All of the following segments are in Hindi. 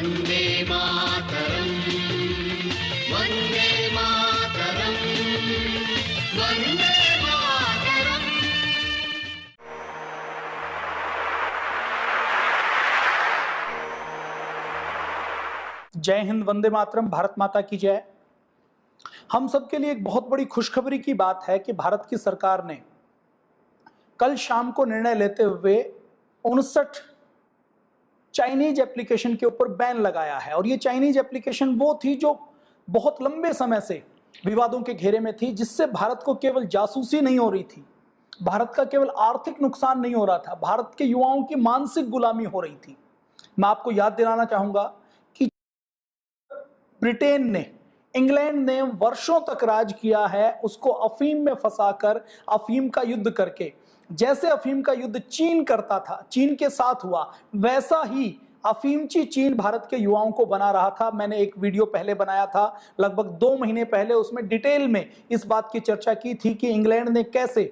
वन्दे मातरम्, वन्दे मातरम्, वन्दे मातरम्। जय हिंद, वंदे मातरम, भारत माता की जय। हम सबके लिए एक बहुत बड़ी खुशखबरी की बात है कि भारत की सरकार ने कल शाम को निर्णय लेते हुए 59 चाइनीज एप्लीकेशन के ऊपर बैन लगाया है। और ये चाइनीज एप्लीकेशन वो थी जो बहुत लंबे समय से विवादों के घेरे में थी, जिससे भारत को केवल जासूसी नहीं हो रही थी, भारत का केवल आर्थिक नुकसान नहीं हो रहा था, भारत के युवाओं की मानसिक गुलामी हो रही थी। मैं आपको याद दिलाना चाहूंगा कि ब्रिटेन ने, इंग्लैंड ने वर्षों तक राज किया है, उसको अफीम में फंसाकर, अफीम का युद्ध करके। जैसे अफीम का युद्ध चीन करता था, चीन के साथ हुआ, वैसा ही अफीमची चीन भारत के युवाओं को बना रहा था। मैंने एक वीडियो पहले बनाया था, लगभग 2 महीने पहले, उसमें डिटेल में इस बात की चर्चा की थी कि इंग्लैंड ने कैसे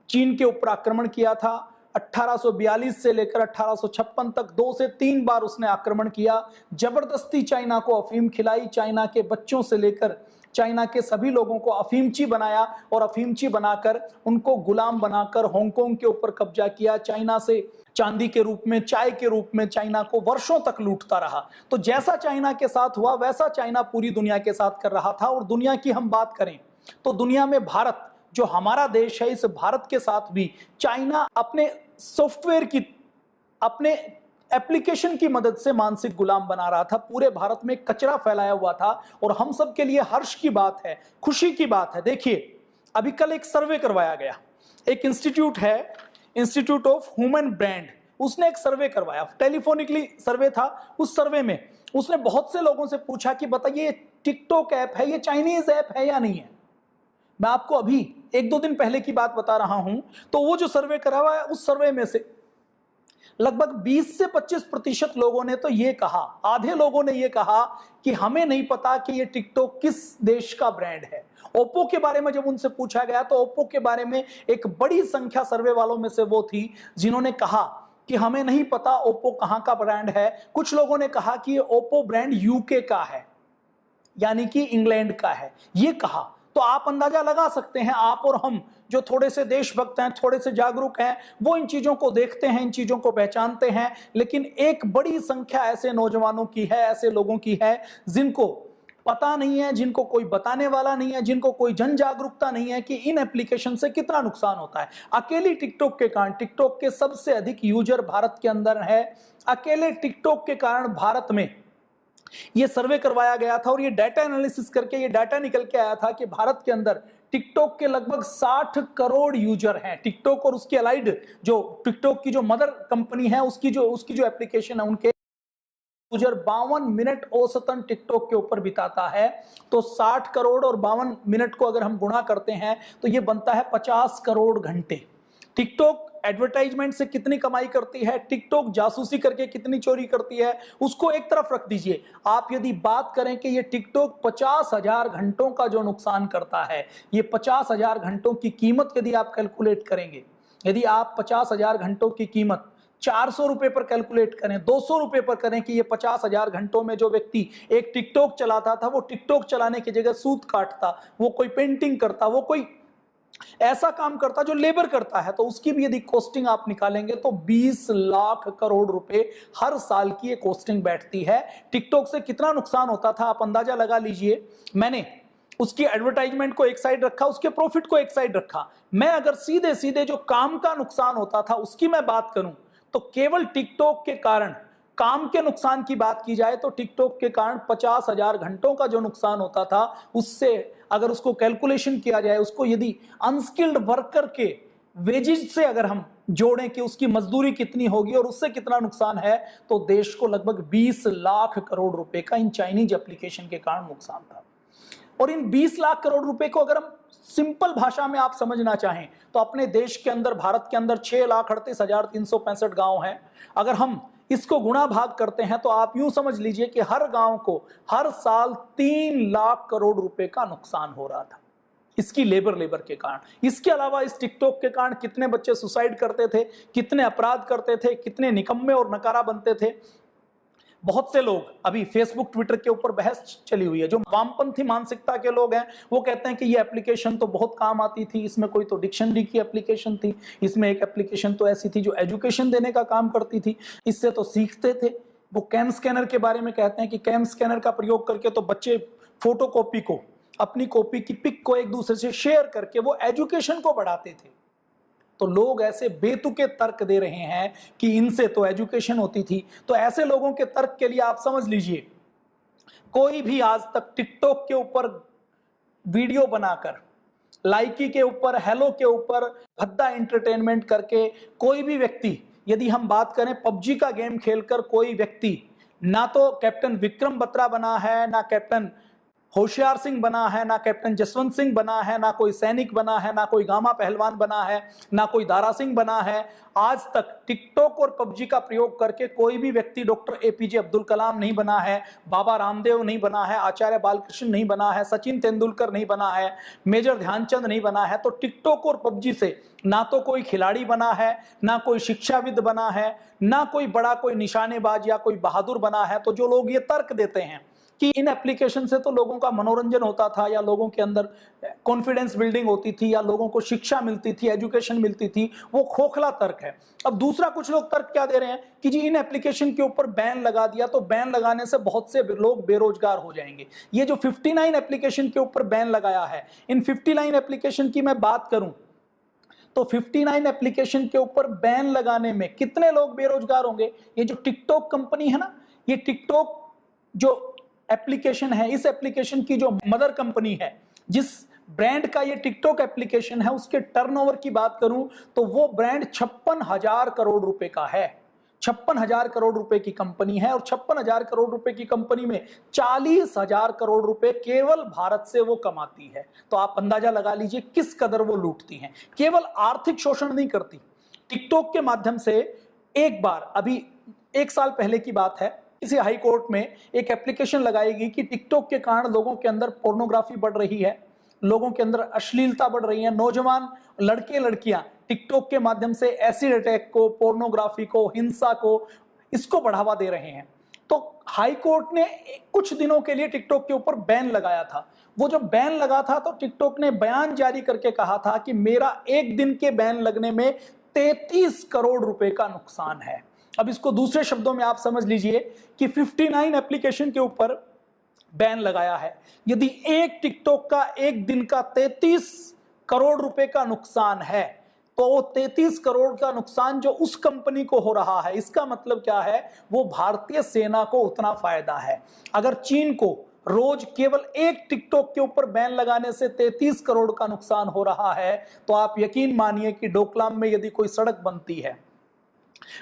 चीन के ऊपर आक्रमण किया था। 1842 से लेकर 1856 तक 2 से 3 बार उसने आक्रमण किया, जबरदस्ती चाइना को अफीम खिलाई, चाइना के बच्चों से लेकर चाइना के सभी लोगों को अफीमची बनाया और अफीमची बनाकर उनको गुलाम बनाकर हांगकांग के ऊपर कब्जा किया। चाइना से चांदी के रूप में, चाय के रूप में चाइना को वर्षों तक लूटता रहा। तो जैसा चाइना के साथ हुआ वैसा चाइना पूरी दुनिया के साथ कर रहा था। और दुनिया की हम बात करें तो दुनिया में भारत, जो हमारा देश है, इस भारत के साथ भी चाइना अपने सॉफ्टवेयर की, अपने एप्लीकेशन की मदद से मानसिक गुलाम बना रहा था। पूरे भारत में कचरा फैलाया हुआ था और हम सब के लिए हर्ष की बात है, खुशी की बात है। देखिए, अभी कल एक सर्वे करवाया गया, एक इंस्टीट्यूट है, इंस्टीट्यूट ऑफ ह्यूमन ब्रांड, उसने एक सर्वे करवाया, टेलीफोनिकली सर्वे था। उस सर्वे में उसने बहुत से लोगों से पूछा कि बताइए टिकटॉक ऐप है, ये चाइनीज ऐप है या नहीं है। मैं आपको अभी 1-2 दिन पहले की बात बता रहा हूं। तो वो जो सर्वे करा हुआ है, उस सर्वे में से लगभग 20 से 25% लोगों ने तो ये कहा, आधे लोगों ने ये कहा कि हमें नहीं पता कि ये टिकटॉक किस देश का ब्रांड है। ओप्पो के बारे में जब उनसे पूछा गया तो ओप्पो के बारे में एक बड़ी संख्या सर्वे वालों में से वो थी जिन्होंने कहा कि हमें नहीं पता ओप्पो कहां का ब्रांड है। कुछ लोगों ने कहा कि ये ओप्पो ब्रांड यूके का है, यानी कि इंग्लैंड का है, ये कहा। तो आप अंदाजा लगा सकते हैं, आप और हम जो थोड़े से देशभक्त हैं, थोड़े से जागरूक हैं, वो इन चीजों को देखते हैं, इन चीजों को पहचानते हैं। लेकिन एक बड़ी संख्या ऐसे नौजवानों की है, ऐसे लोगों की है जिनको पता नहीं है, जिनको कोई बताने वाला नहीं है, जिनको कोई जन जागरूकता नहीं है कि इन एप्लीकेशन से कितना नुकसान होता है। अकेली टिकटॉक के कारण, टिकटॉक के सबसे अधिक यूजर भारत के अंदर है, अकेले टिकटॉक के कारण भारत में ये सर्वे करवाया गया था और ये डाटा एनालिसिस करके ये डाटा निकल के आया था कि भारत के अंदर टिकटॉक के लगभग 60 करोड़ यूजर हैं। टिकटॉक और उसकी अलाइड, जो टिकटॉक की जो मदर कंपनी है, उसकी जो एप्लीकेशन है, उनके यूजर 52 मिनट औसतन टिकटॉक के ऊपर बिताता है। तो 60 करोड़ और 52 मिनट को अगर हम गुणा करते हैं तो ये बनता है 50 करोड़ घंटे। टिकटॉक एडवर्टाइजमेंट से कितनी कमाई करती है, टिकटॉक जासूसी करके कितनी चोरी करती है, उसको एक तरफ रख दीजिए। आप यदि बात करें कि ये टिकटॉक 50,000 घंटों का जो नुकसान करता है, ये 50,000 घंटों की कीमत यदि आप कैलकुलेट करेंगे, यदि आप 50,000 घंटों की कीमत 400 रुपए पर कैलकुलेट करें, 200 रुपए पर करें कि ये 50,000 घंटों में जो व्यक्ति एक टिकटॉक चलाता था, वो टिकटॉक चलाने की जगह सूत काटता, वो कोई पेंटिंग करता, वो कोई ऐसा काम करता जो लेबर करता है, तो उसकी भी यदि कॉस्टिंग आप निकालेंगे तो 20 लाख करोड़ रुपए हर साल की ये कॉस्टिंग बैठती है। टिकटॉक से कितना नुकसान होता था आप अंदाजा लगा लीजिए। मैंने उसकी एडवर्टाइजमेंट को एक साइड रखा, उसके प्रॉफिट को एक साइड रखा। मैं अगर सीधे सीधे जो काम का नुकसान होता था उसकी मैं बात करूं तो केवल टिकटॉक के कारण, काम के नुकसान की बात की जाए तो टिकटॉक के कारण 50,000 घंटों का जो नुकसान होता था, उससे अगर उसको कैलकुलेशन किया जाए, उसको यदि अनस्किल्ड वर्कर के वेजेज से अगर हम जोड़ें कि उसकी मजदूरी कितनी होगी और उससे कितना नुकसान है, तो देश को लगभग 20 लाख करोड़ रुपए का इन चाइनीज एप्लीकेशन के कारण नुकसान था। और इन 20 लाख करोड़ रुपए को अगर हम सिंपल भाषा में आप समझना चाहें तो अपने देश के अंदर, भारत के अंदर 6,38,365 गांव हैं। अगर हम इसको गुणा भाग करते हैं तो आप यूं समझ लीजिए कि हर गांव को हर साल 3 लाख करोड़ रुपए का नुकसान हो रहा था इसकी लेबर के कारण। इसके अलावा इस टिकटॉक के कारण कितने बच्चे सुसाइड करते थे, कितने अपराध करते थे, कितने निकम्मे और नकारा बनते थे। बहुत से लोग, अभी फेसबुक ट्विटर के ऊपर बहस चली हुई है, जो वामपंथी मानसिकता के लोग हैं वो कहते हैं कि ये एप्लीकेशन तो बहुत काम आती थी, इसमें कोई तो डिक्शनरी की एप्लीकेशन थी, इसमें एक एप्लीकेशन तो ऐसी थी जो एजुकेशन देने का काम करती थी, इससे तो सीखते थे। वो कैम स्कैनर के बारे में कहते हैं कि कैम स्कैनर का प्रयोग करके तो बच्चे फोटो कॉपी को, अपनी कॉपी की पिक को एक दूसरे से शेयर करके वो एजुकेशन को बढ़ाते थे। तो लोग ऐसे बेतुके तर्क दे रहे हैं कि इनसे तो एजुकेशन होती थी। तो ऐसे लोगों के तर्क के लिए आप समझ लीजिए, कोई भी आज तक टिकटॉक के ऊपर वीडियो बनाकर, लाइकी के ऊपर, हेलो के ऊपर भद्दा एंटरटेनमेंट करके कोई भी व्यक्ति, यदि हम बात करें पबजी का गेम खेलकर कोई व्यक्ति ना तो कैप्टन विक्रम बत्रा बना है, ना कैप्टन होशियार सिंह बना है, ना कैप्टन जसवंत सिंह बना है, ना कोई सैनिक बना है, ना कोई गामा पहलवान बना है, ना कोई दारा सिंह बना है। आज तक टिकटॉक और पबजी का प्रयोग करके कोई भी व्यक्ति डॉक्टर एपीजे अब्दुल कलाम नहीं बना है, बाबा रामदेव नहीं बना है, आचार्य बालकृष्ण नहीं बना है, सचिन तेंदुलकर नहीं बना है, मेजर ध्यानचंद नहीं बना है। तो टिकटॉक और पबजी से ना तो कोई खिलाड़ी बना है, ना कोई शिक्षाविद बना है, ना कोई बड़ा कोई निशानेबाज या कोई बहादुर बना है। तो जो लोग ये तर्क देते हैं कि इन एप्लीकेशन से तो लोगों का मनोरंजन होता था, या लोगों के अंदर कॉन्फिडेंस बिल्डिंग होती थी, या लोगों को शिक्षा मिलती थी, एजुकेशन मिलती थी, वो खोखला तर्क है। अब दूसरा कुछ लोग तर्क क्या दे रहे हैं कि जी इन एप्लीकेशन के ऊपर बैन लगा दिया तो बैन लगाने से बहुत से लोग बेरोजगार हो जाएंगे। ये जो 59 एप्लीकेशन के ऊपर बैन लगाया है, इन 59 एप्लीकेशन की मैं बात करूं तो 59 एप्लीकेशन के ऊपर बैन लगाने में कितने लोग बेरोजगार होंगे। ये जो टिकटॉक कंपनी है ना, ये टिकटॉक जो एप्लीकेशन है, इस एप्लीकेशन की जो मदर कंपनी है, जिस ब्रांड का ये टिकटॉक एप्लीकेशन है, उसके टर्नओवर की बात करूं तो वो ब्रांड 56,000 करोड़ रुपए का है। 56,000 करोड़ रुपए की कंपनी है, और 56,000 करोड़ रुपए की कंपनी में 40,000 करोड़ रुपए केवल भारत से वो कमाती है। तो आप अंदाजा लगा लीजिए किस कदर वो लूटती हैं। केवल आर्थिक शोषण नहीं करती, टिकटॉक के माध्यम से एक बार, अभी 1 साल पहले की बात है, किसी हाई कोर्ट में एक एप्लीकेशन लगाएगी कि टिकटॉक के कारण लोगों के अंदर पोर्नोग्राफी बढ़ रही है, लोगों के अंदर अश्लीलता बढ़ रही है, नौजवान लड़के लड़कियां टिकटॉक के माध्यम से एसिड अटैक को, पोर्नोग्राफी को, हिंसा को, इसको बढ़ावा दे रहे हैं। तो हाई कोर्ट ने कुछ दिनों के लिए टिकटॉक के ऊपर बैन लगाया था। वो जब बैन लगा था तो टिकटॉक ने बयान जारी करके कहा था कि मेरा एक दिन के बैन लगने में 33 करोड़ रुपए का नुकसान है। अब इसको दूसरे शब्दों में आप समझ लीजिए कि 59 एप्लीकेशन के ऊपर बैन लगाया है। यदि एक टिकटॉक का एक दिन का 33 करोड़ रुपए का नुकसान है, तो वो 33 करोड़ का नुकसान जो उस कंपनी को हो रहा है, इसका मतलब क्या है, वो भारतीय सेना को उतना फायदा है। अगर चीन को रोज केवल एक टिकटॉक के ऊपर बैन लगाने से 33 करोड़ का नुकसान हो रहा है, तो आप यकीन मानिए कि डोकलाम में यदि कोई सड़क बनती है,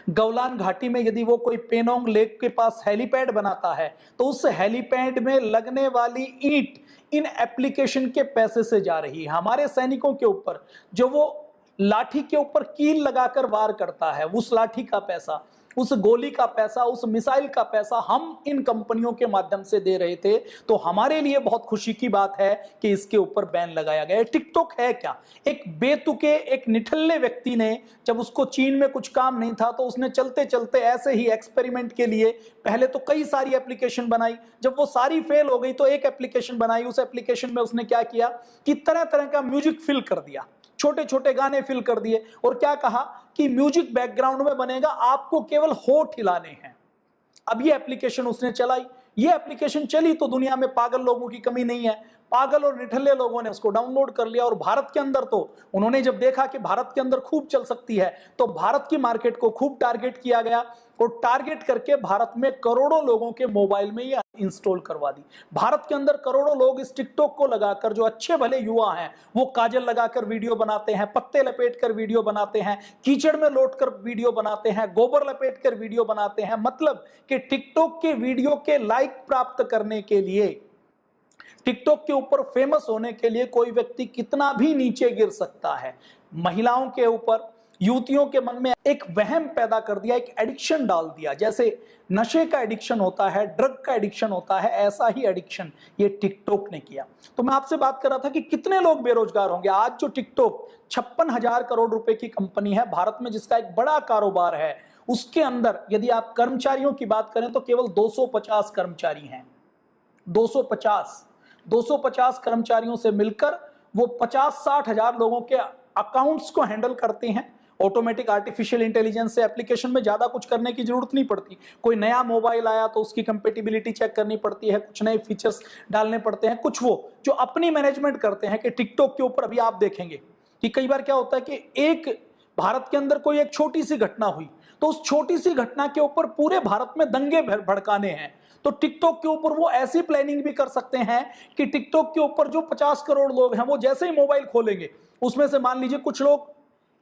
गौलान घाटी में यदि वो कोई पेनोंग लेक के पास हेलीपैड बनाता है, तो उस हेलीपैड में लगने वाली ईंट इन एप्लीकेशन के पैसे से जा रही है। हमारे सैनिकों के ऊपर जो वो लाठी के ऊपर कील लगाकर वार करता है, उस लाठी का पैसा, उस गोली का पैसा, उस मिसाइल का पैसा हम इन कंपनियों के माध्यम से दे रहे थे। तो हमारे लिए बहुत खुशी की बात है कि इसके ऊपर बैन लगाया गया। टिकटॉक है क्या? एक बेतुके, एक निठल्ले व्यक्ति ने, जब उसको चीन में कुछ काम नहीं था तो उसने चलते चलते ऐसे ही एक्सपेरिमेंट के लिए पहले तो कई सारी एप्लीकेशन बनाई। जब वो सारी फेल हो गई तो एक एप्लीकेशन बनाई। उस एप्लीकेशन में उसने क्या किया कि तरह तरह का म्यूजिक फिल कर दिया, छोटे छोटे गाने फिल कर दिए, और क्या कहा कि म्यूजिक बैकग्राउंड में बनेगा, आपको केवल होठ हिलाने हैं। अब ये एप्लीकेशन उसने चलाई। ये एप्लीकेशन चली तो दुनिया में पागल लोगों की कमी नहीं है। पागल और निठल्ले लोगों ने उसको डाउनलोड कर लिया, और भारत के अंदर तो उन्होंने जब देखा कि भारत के अंदर खूब चल सकती है, तो भारत की मार्केट को खूब टारगेट किया गया, और टारगेट करके भारत में करोड़ों लोगों के मोबाइल में ये इंस्टॉल करवा दी। भारत के अंदर करोड़ों लोग इस टिकटॉक को लगाकर, जो अच्छे भले युवा हैं, वो काजल लगाकर वीडियो बनाते हैं, पत्ते लपेट कर वीडियो बनाते हैं, कीचड़ में लौट कर वीडियो बनाते हैं, गोबर लपेट कर वीडियो बनाते हैं। मतलब कि टिकटॉक के वीडियो के लाइक प्राप्त करने के लिए, टिकटॉक के ऊपर फेमस होने के लिए कोई व्यक्ति कितना भी नीचे गिर सकता है। महिलाओं के ऊपर, युवतियों के मन में एक वहम पैदा कर दिया, एक एडिक्शन डाल दिया। जैसे नशे का एडिक्शन होता है, ड्रग का एडिक्शन होता है, ऐसा ही एडिक्शन ये टिकटॉक ने किया। तो मैं आपसे बात कर रहा था कि कितने लोग बेरोजगार होंगे। आज जो टिकटॉक 56,000 करोड़ रुपए की कंपनी है भारत में, जिसका एक बड़ा कारोबार है, उसके अंदर यदि आप कर्मचारियों की बात करें तो केवल 250 कर्मचारी हैं। 250 कर्मचारियों से मिलकर वो 50-60 हजार लोगों के अकाउंट्स को हैंडल करते हैं। ऑटोमेटिक आर्टिफिशियल इंटेलिजेंस से एप्लीकेशन में ज्यादा कुछ करने की जरूरत नहीं पड़ती। कोई नया मोबाइल आया तो उसकी कंपेटिबिलिटी चेक करनी पड़ती है, कुछ नए फीचर्स डालने पड़ते हैं, कुछ वो जो अपनी मैनेजमेंट करते हैं। कि टिकटॉक के ऊपर अभी आप देखेंगे कि कई बार क्या होता है कि एक भारत के अंदर कोई एक छोटी सी घटना हुई तो उस छोटी सी घटना के ऊपर पूरे भारत में दंगे भड़काने हैं, तो टिकटॉक के ऊपर वो ऐसी प्लानिंग भी कर सकते हैं कि टिकटॉक के ऊपर जो 50 करोड़ लोग हैं वो जैसे ही मोबाइल खोलेंगे उसमें से मान लीजिए कुछ लोग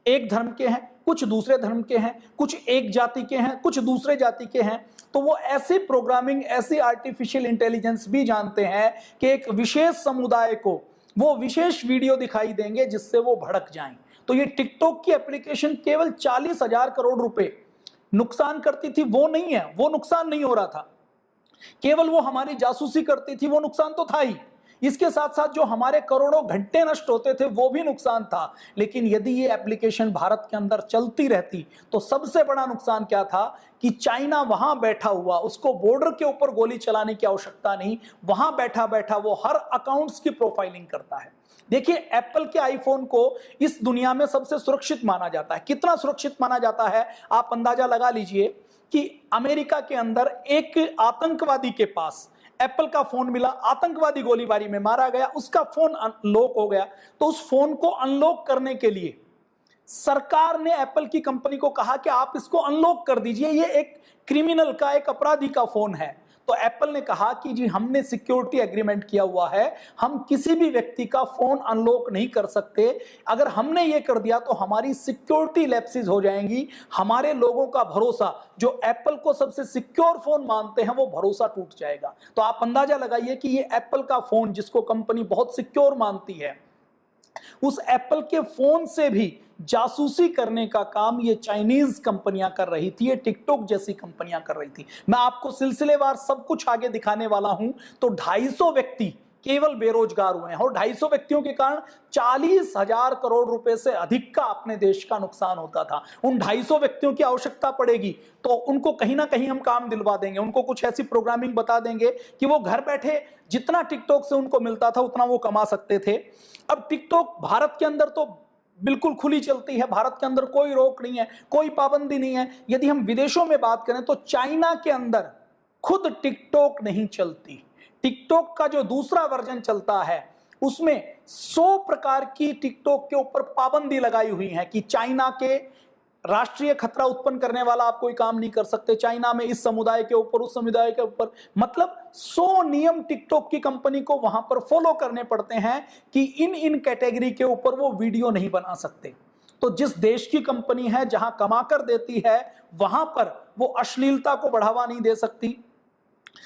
एक धर्म के हैं, कुछ दूसरे धर्म के हैं, कुछ एक जाति के हैं, कुछ दूसरे जाति के हैं, तो वो ऐसी प्रोग्रामिंग, ऐसी आर्टिफिशियल इंटेलिजेंस भी जानते हैं कि एक विशेष समुदाय को वो विशेष वीडियो दिखाई देंगे जिससे वो भड़क जाएं। तो ये टिकटॉक की एप्लीकेशन केवल 40,000 करोड़ रुपए नुकसान करती थी, वो नहीं है, वो नुकसान नहीं हो रहा था। केवल वो हमारी जासूसी करती थी, वो नुकसान तो था ही। इसके साथ साथ जो हमारे करोड़ों घंटे नष्ट होते थे वो भी नुकसान था। लेकिन यदि ये एप्लीकेशन भारत के अंदर चलती रहती तो सबसे बड़ा नुकसान क्या था कि चाइना वहां बैठा हुआ, उसको बॉर्डर के ऊपर गोली चलाने की आवश्यकता नहीं, वहां बैठा बैठा वो हर अकाउंट्स की प्रोफाइलिंग करता है। देखिए, एप्पल के आईफोन को इस दुनिया में सबसे सुरक्षित माना जाता है। कितना सुरक्षित माना जाता है आप अंदाजा लगा लीजिए कि अमेरिका के अंदर एक आतंकवादी के पास एप्पल का फोन मिला, आतंकवादी गोलीबारी में मारा गया, उसका फोन अनलॉक हो गया। तो उस फोन को अनलॉक करने के लिए सरकार ने एप्पल की कंपनी को कहा कि आप इसको अनलॉक कर दीजिए, ये एक क्रिमिनल का, एक अपराधी का फोन है। तो एप्पल ने कहा कि जी हमने सिक्योरिटी एग्रीमेंट किया हुआ है, हम किसी भी व्यक्ति का फोन अनलॉक नहीं कर सकते। अगर हमने ये कर दिया तो हमारी सिक्योरिटी लैप्सेस हो जाएंगी, हमारे लोगों का भरोसा, जो एप्पल को सबसे सिक्योर फोन मानते हैं, वो भरोसा टूट जाएगा। तो आप अंदाजा लगाइए कि ये एप्पल का फोन, जिसको कंपनी बहुत सिक्योर मानती है, उस एप्पल के फोन से भी जासूसी करने का काम ये चाइनीज कंपनियां कर रही थी, ये टिकटॉक जैसी कंपनियां कर रही थी। मैं आपको सिलसिलेवार सब कुछ आगे दिखाने वाला हूं। तो 250 व्यक्ति केवल बेरोजगार हुए हैं और 250 व्यक्तियों के कारण 40,000 करोड़ रुपए से अधिक का अपने देश का नुकसान होता था। उन 250 व्यक्तियों की आवश्यकता पड़ेगी तो उनको कहीं ना कहीं हम काम दिलवा देंगे, उनको कुछ ऐसी प्रोग्रामिंग बता देंगे कि वो घर बैठे जितना टिकटॉक से उनको मिलता था उतना वो कमा सकते थे। अब टिकटॉक भारत के अंदर तो बिल्कुल खुली चलती है, भारत के अंदर कोई रोक नहीं है, कोई पाबंदी नहीं है। यदि हम विदेशों में बात करें तो चाइना के अंदर खुद टिकटॉक नहीं चलती। टिकटॉक का जो दूसरा वर्जन चलता है उसमें 100 प्रकार की टिकटॉक के ऊपर पाबंदी लगाई हुई है कि चाइना के राष्ट्रीय खतरा उत्पन्न करने वाला आप कोई काम नहीं कर सकते, चाइना में इस समुदाय के ऊपर, उस समुदाय के ऊपर, मतलब 100 नियम टिकटॉक की कंपनी को वहां पर फॉलो करने पड़ते हैं कि इन कैटेगरी के ऊपर वो वीडियो नहीं बना सकते। तो जिस देश की कंपनी है जहां कमाकर देती है वहां पर वो अश्लीलता को बढ़ावा नहीं दे सकती,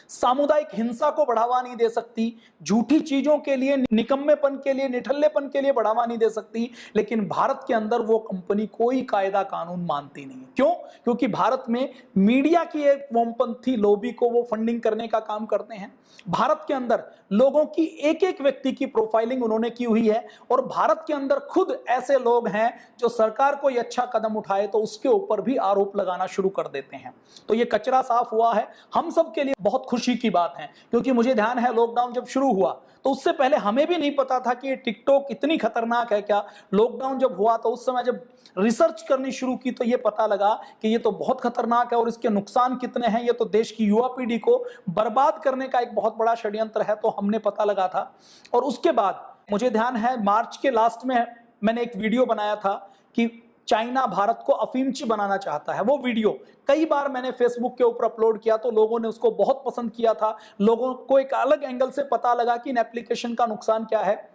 सामुदायिक हिंसा को बढ़ावा नहीं दे सकती, झूठी चीजों के लिए, निकम्मेपन के लिए, निठल्लेपन के लिए बढ़ावा नहीं दे सकती। लेकिन भारत के अंदर वो कंपनी कोई कायदा कानून मानती नहीं है। क्यों? क्योंकि भारत में मीडिया की एक वामपंथी लॉबी को वो फंडिंग करने का काम करते हैं। भारत के अंदर लोगों की एक एक व्यक्ति की प्रोफाइलिंग उन्होंने की हुई है और भारत के अंदर खुद ऐसे लोग हैं जो सरकार कोई अच्छा कदम उठाए तो उसके ऊपर भी आरोप लगाना शुरू कर देते हैं। तो ये कचरा साफ हुआ है, हम सब के लिए बहुत खुशी की बात है। क्योंकि मुझे ध्यान है लॉकडाउन जब शुरू हुआ तो उससे पहले हमें भी नहीं पता था कि ये टिकटॉक इतनी खतरनाक है क्या। लॉकडाउन जब हुआ तो उस समय जब रिसर्च करनी शुरू की तो ये पता लगा कि ये तो बहुत खतरनाक है और इसके नुकसान कितने हैं, ये तो देश की युवा पीढ़ी को बर्बाद करने का एक बहुत बड़ा षड्यंत्र है, तो हमने पता लगा था। और उसके बाद मुझे ध्यान है मार्च के लास्ट में मैंने एक वीडियो बनाया था कि चाइना भारत को अफीमची बनाना चाहता है। वो वीडियो कई बार मैंने फेसबुक के ऊपर अपलोड किया तो लोगों ने उसको बहुत पसंद किया था। लोगों को एक अलग एंगल से पता लगा कि इन एप्लीकेशन का नुकसान क्या है।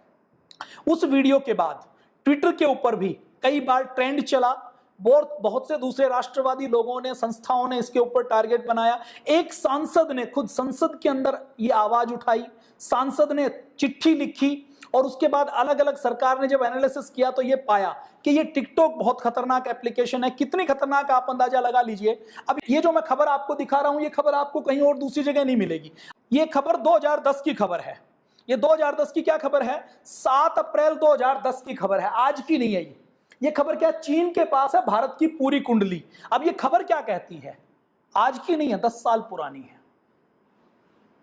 उस वीडियो के बाद ट्विटर के ऊपर भी कई बार ट्रेंड चला, बहुत से दूसरे राष्ट्रवादी लोगों ने, संस्थाओं ने इसके ऊपर टारगेट बनाया। एक सांसद ने खुद संसद के अंदर ये आवाज उठाई, सांसद ने चिट्ठी लिखी और उसके बाद अलग अलग सरकार ने जब एनालिसिस किया तो ये पाया कि ये टिकटॉक बहुत खतरनाक एप्लीकेशन है। कितनी खतरनाक आप अंदाजा लगा लीजिए। अब ये जो मैं खबर आपको दिखा रहा हूं ये खबर आपको कहीं और दूसरी जगह नहीं मिलेगी। ये खबर 2010 की खबर है। ये 2010 की क्या खबर है? 7 अप्रैल 2010 की खबर है, आज की नहीं है। ये खबर क्या, चीन के पास है भारत की पूरी कुंडली। अब ये खबर क्या कहती है, आज की नहीं है, 10 साल पुरानी है।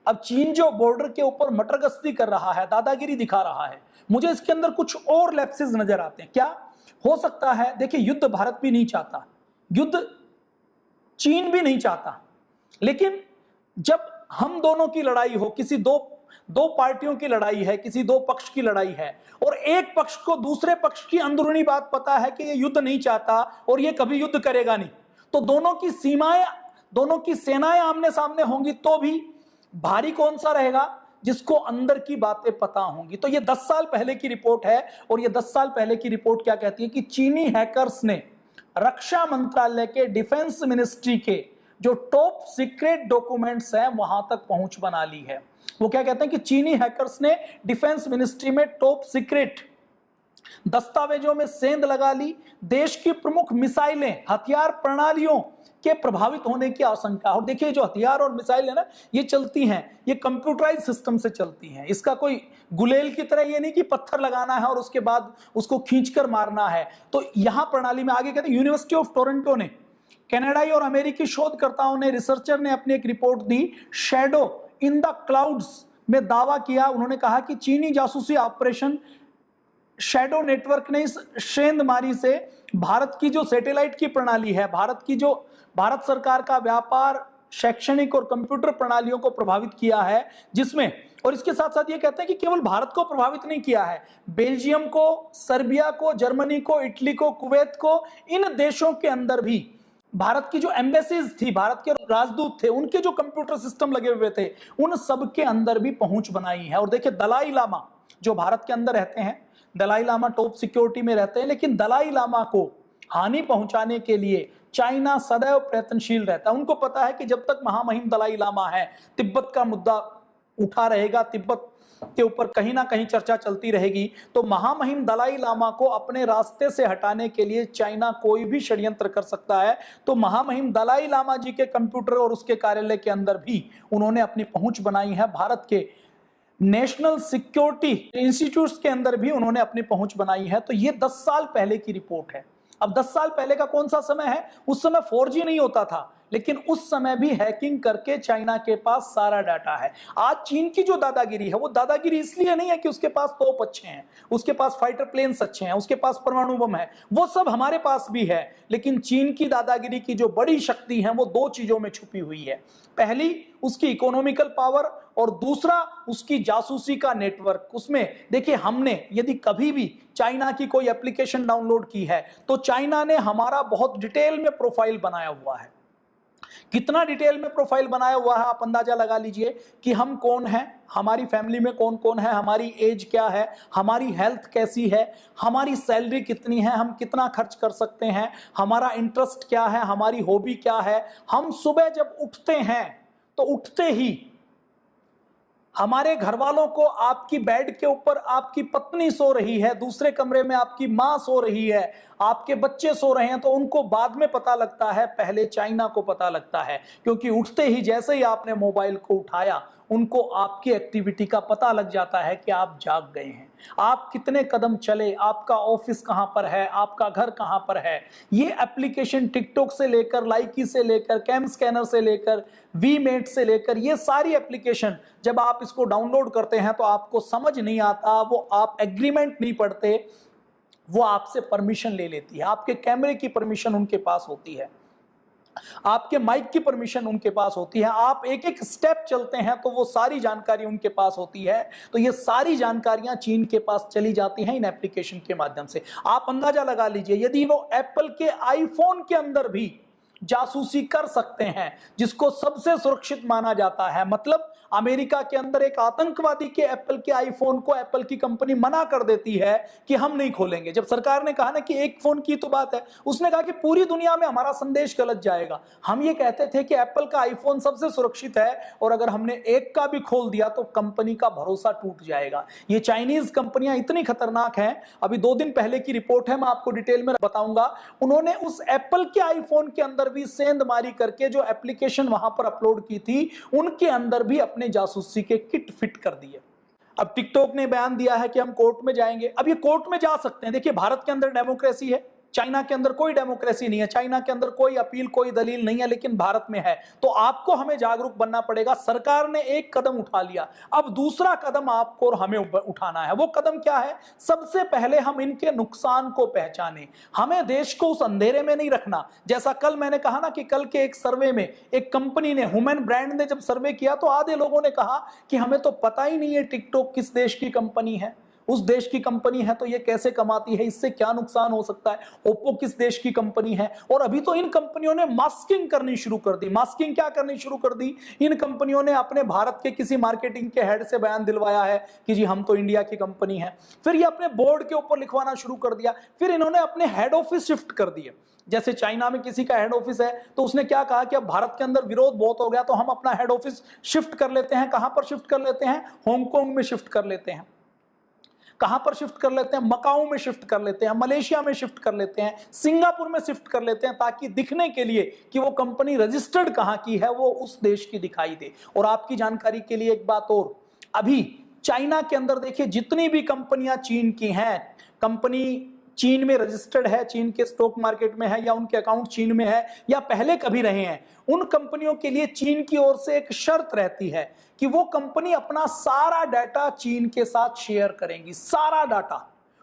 अब चीन जो बॉर्डर के ऊपर मटरगश्ती कर रहा है, दादागिरी दिखा रहा है, मुझे इसके अंदर कुछ और लैप्सेस नजर आते हैं। क्या हो सकता है, देखिए युद्ध भारत भी नहीं चाहता, युद्ध चीन भी नहीं चाहता, लेकिन जब हम दोनों की लड़ाई हो, किसी दो पार्टियों की लड़ाई है, किसी दो पक्ष की लड़ाई है, और एक पक्ष को दूसरे पक्ष की अंदरूनी बात पता है कि ये युद्ध नहीं चाहता और ये कभी युद्ध करेगा नहीं, तो दोनों की सीमाएं, दोनों की सेनाएं आमने सामने होंगी, तो भी भारी कौन सा रहेगा, जिसको अंदर की बातें पता होंगी। तो ये 10 साल पहले की रिपोर्ट है, और ये 10 साल पहले की रिपोर्ट क्या कहती है कि चीनी हैकर्स ने रक्षा मंत्रालय के, डिफेंस मिनिस्ट्री के जो टॉप सीक्रेट डॉक्यूमेंट्स हैं वहां तक पहुंच बना ली है। वो क्या कहते हैं कि चीनी हैकर्स ने डिफेंस मिनिस्ट्री में टॉप सीक्रेट दस्तावेजों में सेंध लगा ली, देश की प्रमुख मिसाइलें, हथियार प्रणालियों के प्रभावित होने की आशंका। और देखिए जो हथियार और मिसाइल है ना, ये चलती हैं, ये कंप्यूटराइज सिस्टम से चलती हैं, इसका कोई गुलेल की तरह ये नहीं कि पत्थर लगाना है और उसके बाद उसको खींचकर मारना है। तो यहां प्रणाली में आगे कहते हैं, यूनिवर्सिटी ऑफ टोरंटो ने, कनाडाई और अमेरिकी शोधकर्ताओं ने, रिसर्चर ने अपनी एक report the, shadow in the clouds में दावा किया। उन्होंने कहा कि चीनी जासूसी ऑपरेशन शैडो नेटवर्क ने इस सेंधमारी से भारत की जो सैटेलाइट की प्रणाली है, भारत सरकार का व्यापार, शैक्षणिक और कंप्यूटर प्रणालियों को प्रभावित किया है, जिसमें, और इसके साथ साथ ये कहते हैं कि केवल भारत को प्रभावित नहीं किया है, बेल्जियम को, सर्बिया को, जर्मनी को, इटली को, कुवैत को, इन देशों के अंदर भी भारत की जो एम्बेसीज थी, भारत के राजदूत थे, उनके जो कंप्यूटर सिस्टम लगे हुए थे, उन सब के अंदर भी पहुंच बनाई है। और देखिए दलाई लामा जो भारत के अंदर रहते हैं, दलाई लामा टॉप सिक्योरिटी में रहते हैं, लेकिन दलाई लामा को हानि पहुंचाने के लिए चाइना सदैव प्रयत्नशील रहता है। उनको पता है कि जब तक महामहिम दलाई लामा है, तिब्बत का मुद्दा उठा रहेगा, तिब्बत के ऊपर कहीं ना कहीं चर्चा चलती रहेगी, तो महामहिम दलाई लामा को अपने रास्ते से हटाने के लिए चाइना कोई भी षड्यंत्र कर सकता है। तो महामहिम दलाई लामा जी के कंप्यूटर और उसके कार्यालय के अंदर भी उन्होंने अपनी पहुंच बनाई है, भारत के नेशनल सिक्योरिटी इंस्टीट्यूट्स के अंदर भी उन्होंने अपनी पहुंच बनाई है। तो ये 10 साल पहले की रिपोर्ट है। अब 10 साल पहले का कौन सा समय है, उस समय 4G नहीं होता था, लेकिन उस समय भी हैकिंग करके चाइना के पास सारा डाटा है। आज चीन की जो दादागिरी है, वो दादागिरी इसलिए नहीं है कि उसके पास तोप अच्छे हैं, उसके पास फाइटर प्लेन्स अच्छे हैं, उसके पास परमाणु बम है, वो सब हमारे पास भी है, लेकिन चीन की दादागिरी की जो बड़ी शक्ति है वो दो चीजों में छुपी हुई है। पहली उसकी इकोनॉमिकल पावर, और दूसरा उसकी जासूसी का नेटवर्क। उसमें देखिए, हमने यदि कभी भी चाइना की कोई एप्लीकेशन डाउनलोड की है तो चाइना ने हमारा बहुत डिटेल में प्रोफाइल बनाया हुआ है। कितना डिटेल में प्रोफाइल बनाया हुआ है आप अंदाजा लगा लीजिए कि हम कौन हैं, हमारी फैमिली में कौन कौन है, हमारी एज क्या है, हमारी हेल्थ कैसी है, हमारी सैलरी कितनी है, हम कितना खर्च कर सकते हैं, हमारा इंटरेस्ट क्या है, हमारी हॉबी क्या है। हम सुबह जब उठते हैं तो उठते ही हमारे घर वालों को, आपकी बेड के ऊपर आपकी पत्नी सो रही है, दूसरे कमरे में आपकी मां सो रही है, आपके बच्चे सो रहे हैं, तो उनको बाद में पता लगता है, पहले चाइना को पता लगता है, क्योंकि उठते ही जैसे ही आपने मोबाइल को उठाया उनको आपकी एक्टिविटी का पता लग जाता है कि आप जाग गए हैं, आप कितने कदम चले, आपका ऑफिस कहां पर है, आपका घर कहां पर है। ये एप्लीकेशन टिकटॉक से लेकर, लाइकी से लेकर, कैम स्कैनर से लेकर, वीमेट से लेकर, ये सारी एप्लीकेशन जब आप इसको डाउनलोड करते हैं तो आपको समझ नहीं आता, वो आप एग्रीमेंट नहीं पढ़ते, वो आपसे परमिशन ले लेती है। आपके कैमरे की परमिशन उनके पास होती है, आपके माइक की परमिशन उनके पास होती है, आप एक एक स्टेप चलते हैं तो वो सारी जानकारी उनके पास होती है। तो ये सारी जानकारियां चीन के पास चली जाती हैं इन एप्लीकेशन के माध्यम से। आप अंदाजा लगा लीजिए, यदि वो एप्पल के आईफोन के अंदर भी जासूसी कर सकते हैं, जिसको सबसे सुरक्षित माना जाता है, मतलब अमेरिका के अंदर एक आतंकवादी के एप्पल के आईफोन को एप्पल की कंपनी मना कर देती है कि हम नहीं खोलेंगे। जब सरकार ने कहा ना कि एक फोन की तो बात है, उसने कहा कि पूरी दुनिया में हमारा संदेश गलत जाएगा। हम ये कहते थे कि एप्पल का आईफोन सबसे सुरक्षित है, और अगर हमने एक का भी खोल दिया तो कंपनी का भरोसा टूट जाएगा। ये चाइनीज कंपनियां इतनी खतरनाक हैं। अभी 2 दिन पहले की रिपोर्ट है, मैं आपको डिटेल में बताऊंगा। उन्होंने उस एप्पल के आईफोन के अंदर भी सेंधमारी करके जो एप्लीकेशन वहां पर अपलोड की थी, उनके अंदर भी अपने जासूसी के किट फिट कर दिए। अब टिकटॉक ने बयान दिया है कि हम कोर्ट में जाएंगे। अब ये कोर्ट में जा सकते हैं। देखिए, भारत के अंदर डेमोक्रेसी है, चाइना के अंदर कोई डेमोक्रेसी नहीं है, चाइना के अंदर कोई अपील कोई दलील नहीं है, लेकिन भारत में है। तो आपको हमें जागरूक बनना पड़ेगा। सरकार ने एक कदम उठा लिया, अब दूसरा कदम आपको और हमें उठाना है। वो कदम क्या है? सबसे पहले हम इनके नुकसान को पहचाने। हमें देश को उस अंधेरे में नहीं रखना। जैसा कल मैंने कहा ना कि कल के एक सर्वे में एक कंपनी ने, ह्यूमन ब्रांड ने जब सर्वे किया तो आधे लोगों ने कहा कि हमें तो पता ही नहीं है टिकटॉक किस देश की कंपनी है। उस देश की कंपनी है तो ये कैसे कमाती है, इससे क्या नुकसान हो सकता है, ओप्पो किस देश की कंपनी है। और अभी तो इन कंपनियों ने मास्किंग करनी शुरू कर दी। मास्किंग क्या करनी शुरू कर दी? इन कंपनियों ने अपने भारत के किसी मार्केटिंग के हेड से बयान दिलवाया है कि जी हम तो इंडिया की कंपनी है। फिर ये अपने बोर्ड के ऊपर लिखवाना शुरू कर दिया। फिर इन्होंने अपने हेड ऑफिस शिफ्ट कर दिए। जैसे चाइना में किसी का हेड ऑफिस है तो उसने क्या कहा कि अब भारत के अंदर विरोध बहुत हो गया तो हम अपना हेड ऑफिस शिफ्ट कर लेते हैं। कहां पर शिफ्ट कर लेते हैं? हांगकांग में शिफ्ट कर लेते हैं। कहां पर शिफ्ट कर लेते हैं? मकाऊ में शिफ्ट कर लेते हैं, मलेशिया में शिफ्ट कर लेते हैं, सिंगापुर में शिफ्ट कर लेते हैं, ताकि दिखने के लिए कि वो कंपनी रजिस्टर्ड कहां की है वो उस देश की दिखाई दे। और आपकी जानकारी के लिए एक बात और, अभी चाइना के अंदर देखिए जितनी भी कंपनियां चीन की हैं, कंपनी चीन में रजिस्टर्ड है, चीन के स्टॉक मार्केट में है, या उनके अकाउंट चीन में है, या पहले कभी रहे हैं, उन कंपनियों के लिए चीन की ओर से एक शर्त रहती है कि वो कंपनी अपना सारा डाटा चीन के साथ शेयर करेंगी, सारा डाटा।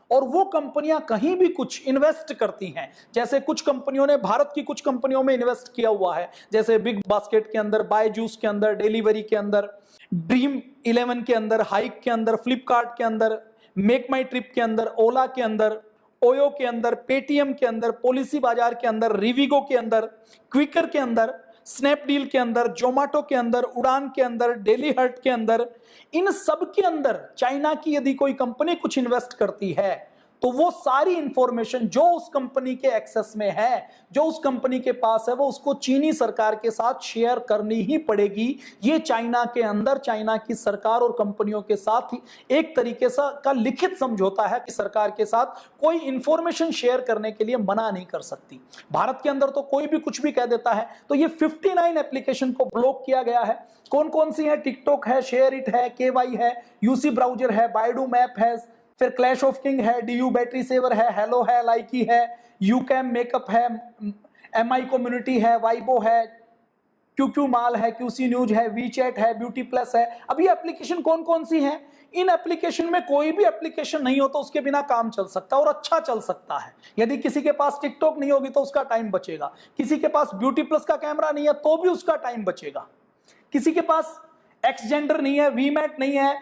और वो कंपनियां कहीं भी कुछ इन्वेस्ट करती हैं, जैसे कुछ कंपनियों ने भारत की कुछ कंपनियों में इन्वेस्ट किया हुआ है, जैसे बिग बास्केट के अंदर, बायजूस के अंदर, डिलीवरी के अंदर, ड्रीम 11 के अंदर, हाइक के अंदर, फ्लिपकार्ट के अंदर, मेक माई ट्रिप के अंदर, ओला के अंदर, ओयो के अंदर, पेटीएम के अंदर, पॉलिसी बाजार के अंदर, रिविगो के अंदर, क्विकर के अंदर, स्नैपडील के अंदर, जोमेटो के अंदर, उड़ान के अंदर, डेली हर्ट के अंदर, इन सब के अंदर चाइना की यदि कोई कंपनी कुछ इन्वेस्ट करती है तो वो सारी इंफॉर्मेशन जो उस कंपनी के एक्सेस में है, जो उस कंपनी के पास है, वो उसको चीनी सरकार के साथ शेयर करनी ही पड़ेगी। ये चाइना के अंदर चाइना की सरकार और कंपनियों के साथ ही एक तरीके से का लिखित समझौता है कि सरकार के साथ कोई इंफॉर्मेशन शेयर करने के लिए मना नहीं कर सकती। भारत के अंदर तो कोई भी कुछ भी कह देता है। तो ये 59 एप्लीकेशन को ब्लॉक किया गया है। कौन कौन सी है? टिकटॉक है, शेयर इट है, केवाई है, यूसी ब्राउजर है, बायडू मैप है, फिर क्लैश ऑफ किंग है, डीयू बैटरी सेवर है, हेलो है, लाइकी है, यूकैम मेकअप है, एमआई कम्युनिटी है, वाइबो है, क्यू माल है, क्यूसी न्यूज है, वीचैट है, ब्यूटी प्लस है। अब ये एप्लीकेशन कौन कौन सी हैं? इन एप्लीकेशन में कोई भी एप्लीकेशन नहीं हो तो उसके बिना काम चल सकता है और अच्छा चल सकता है। यदि किसी के पास टिकटॉक नहीं होगी तो उसका टाइम बचेगा, किसी के पास ब्यूटी प्लस का कैमरा नहीं है तो भी उसका टाइम बचेगा, किसी के पास एक्स जेंडर नहीं है, वीमैट नहीं है,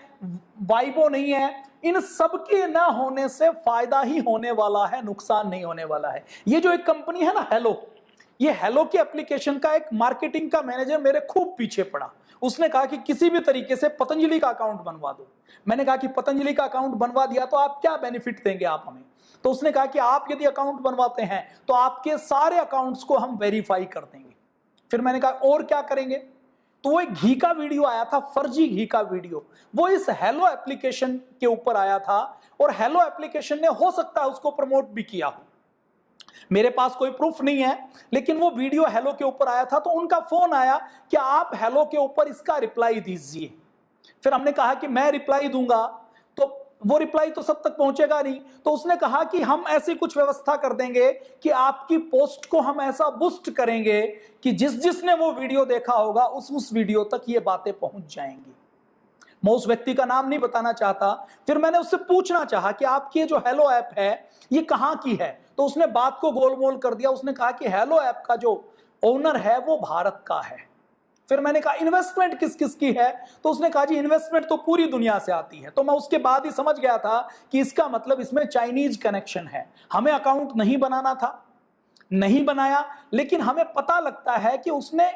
वाइबो नहीं है, इन सब के ना होने से फायदा ही होने वाला है, नुकसान नहीं होने वाला है। ये जो एक कंपनी है ना हेलो, ये हेलो की एप्लीकेशन का एक मार्केटिंग का मैनेजर मेरे खूब पीछे पड़ा। उसने कहा कि किसी भी तरीके से पतंजलि का अकाउंट बनवा दो। मैंने कहा कि पतंजलि का अकाउंट बनवा दिया तो आप क्या बेनिफिट देंगे आप हमें? तो उसने कहा कि आप यदि अकाउंट बनवाते हैं तो आपके सारे अकाउंट्स को हम वेरीफाई कर देंगे। फिर मैंने कहा और क्या करेंगे? तो वो एक घी का वीडियो आया था, फर्जी घी का वीडियो, वो इस हेलो एप्लीकेशन के ऊपर आया था और हेलो एप्लीकेशन ने हो सकता है उसको प्रमोट भी किया हो। मेरे पास कोई प्रूफ नहीं है, लेकिन वो वीडियो हेलो के ऊपर आया था तो उनका फोन आया कि आप हेलो के ऊपर इसका रिप्लाई दीजिए। फिर हमने कहा कि मैं रिप्लाई दूंगा, तो वो रिप्लाई तो सब तक पहुंचेगा नहीं। तो उसने कहा कि हम ऐसी कुछ व्यवस्था कर देंगे कि आपकी पोस्ट को हम ऐसा बूस्ट करेंगे कि जिसने वो वीडियो देखा होगा उस वीडियो तक ये बातें पहुंच जाएंगी। मैं उस व्यक्ति का नाम नहीं बताना चाहता। फिर मैंने उससे पूछना चाहा कि आपकी ये जो हेलो ऐप है ये कहां की है? तो उसने बात को गोलमोल कर दिया। उसने कहा कि हेलो ऐप का जो ओनर है वो भारत का है। फिर मैंने कहा इन्वेस्टमेंट किस किस की है? तो उसने कहा जी इन्वेस्टमेंट तो पूरी दुनिया से आती है। तो मैं उसके बाद ही समझ गया था कि इसका मतलब इसमें चाइनीज कनेक्शन है। हमें अकाउंट नहीं बनाना था, नहीं बनाया, लेकिन हमें पता लगता है कि उसने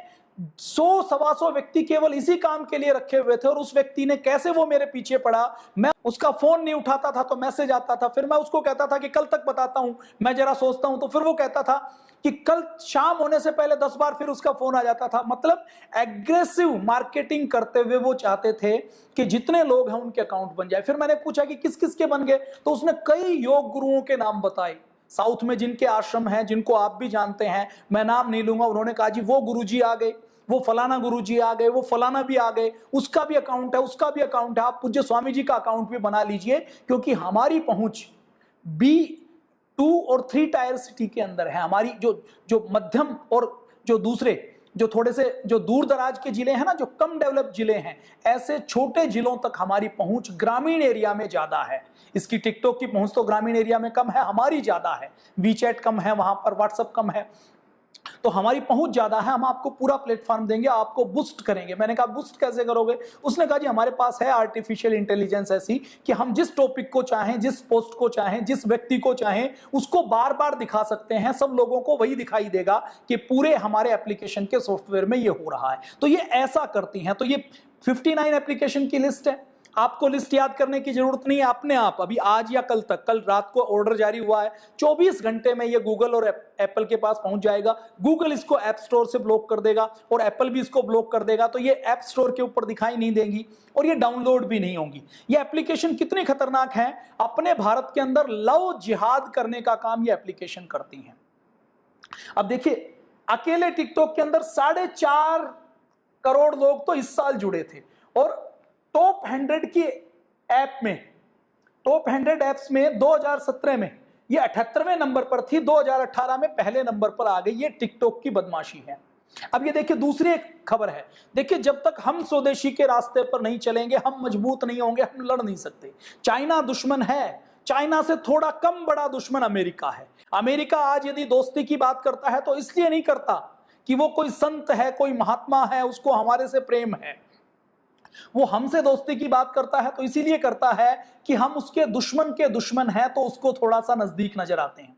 100-125 व्यक्ति केवल इसी काम के लिए रखे हुए थे और उस व्यक्ति ने कैसे वो मेरे पीछे पड़ा। मैं उसका फोन नहीं उठाता था तो मैसेज आता था, फिर मैं उसको कहता था कि कल तक बताता हूं, मैं जरा सोचता हूं, तो फिर वो कहता था कि कल शाम होने से पहले 10 बार फिर उसका फोन आ जाता था। मतलब एग्रेसिव मार्केटिंग करते हुए वो चाहते थे कि जितने लोग हैं उनके अकाउंट बन जाए। फिर मैंने पूछा कि किस किस के बन गए? तो उसने कई योग गुरुओं के नाम बताए साउथ में जिनके आश्रम हैं, जिनको आप भी जानते हैं, मैं नाम नहीं लूंगा। उन्होंने कहा जी वो गुरुजी आ गए, वो फलाना गुरुजी आ गए, वो फलाना भी आ गए, उसका भी अकाउंट है, उसका भी अकाउंट है, आप पूज्य स्वामी जी का अकाउंट भी बना लीजिए, क्योंकि हमारी पहुंच B2 और 3 टायर सिटी के अंदर है। हमारी जो मध्यम और जो दूसरे जो थोड़े से जो दूर दराज के जिले हैं ना, जो कम डेवलप जिले हैं, ऐसे छोटे जिलों तक हमारी पहुंच ग्रामीण एरिया में ज्यादा है। इसकी टिकटॉक की पहुंच तो ग्रामीण एरिया में कम है, हमारी ज्यादा है। वीचैट कम है वहां पर, व्हाट्सएप कम है, तो हमारी पहुंच ज्यादा है। हम आपको पूरा प्लेटफॉर्म देंगे, आपको बूस्ट करेंगे। मैंने कहा बूस्ट कैसे करोगे? उसने कहा जी हमारे पास है आर्टिफिशियल इंटेलिजेंस ऐसी कि हम जिस टॉपिक को चाहें, जिस पोस्ट को चाहें, जिस व्यक्ति को चाहें, उसको बार बार दिखा सकते हैं। सब लोगों को वही दिखाई देगा कि पूरे हमारे एप्लीकेशन के सॉफ्टवेयर में ये हो रहा है। तो ये ऐसा करती हैं। तो ये 59 एप्लीकेशन की लिस्ट है। आपको लिस्ट याद करने की जरूरत नहीं है, अपने आप अभी आज या कल तक, कल रात को ऑर्डर जारी हुआ है, 24 घंटे में ये गूगल और एप्पल के पास पहुंच जाएगा। गूगल इसको ऐप स्टोर से ब्लॉक कर देगा और एप्पल भी इसको ब्लॉक कर देगा, तो ये ऐप स्टोर के ऊपर दिखाई नहीं देंगी और ये डाउनलोड भी नहीं होंगी। ये एप्लीकेशन कितनी खतरनाक है, अपने भारत के अंदर लव जिहाद करने का काम ये एप्लीकेशन करती हैं। अब देखिए, अकेले टिकटॉक के अंदर 4.5 करोड़ लोग तो इस साल जुड़े थे और टॉप 100 की ऐप में, टॉप 100 ऐप्स में 2017 में ये 78वें नंबर पर थी, 2018 में पहले नंबर पर आ गई। ये टिकटॉक की बदमाशी है। अब ये देखिए, दूसरी एक खबर है। देखिए, जब तक हम स्वदेशी के रास्ते पर नहीं चलेंगे, हम मजबूत नहीं होंगे, हम लड़ नहीं सकते। चाइना दुश्मन है, चाइना से थोड़ा कम बड़ा दुश्मन अमेरिका है। अमेरिका आज यदि दोस्ती की बात करता है तो इसलिए नहीं करता कि वो कोई संत है, कोई महात्मा है, उसको हमारे से प्रेम है। वो हमसे दोस्ती की बात करता है तो इसीलिए करता है कि हम उसके दुश्मन के दुश्मन हैं, तो उसको थोड़ा सा नजदीक नजर आते हैं।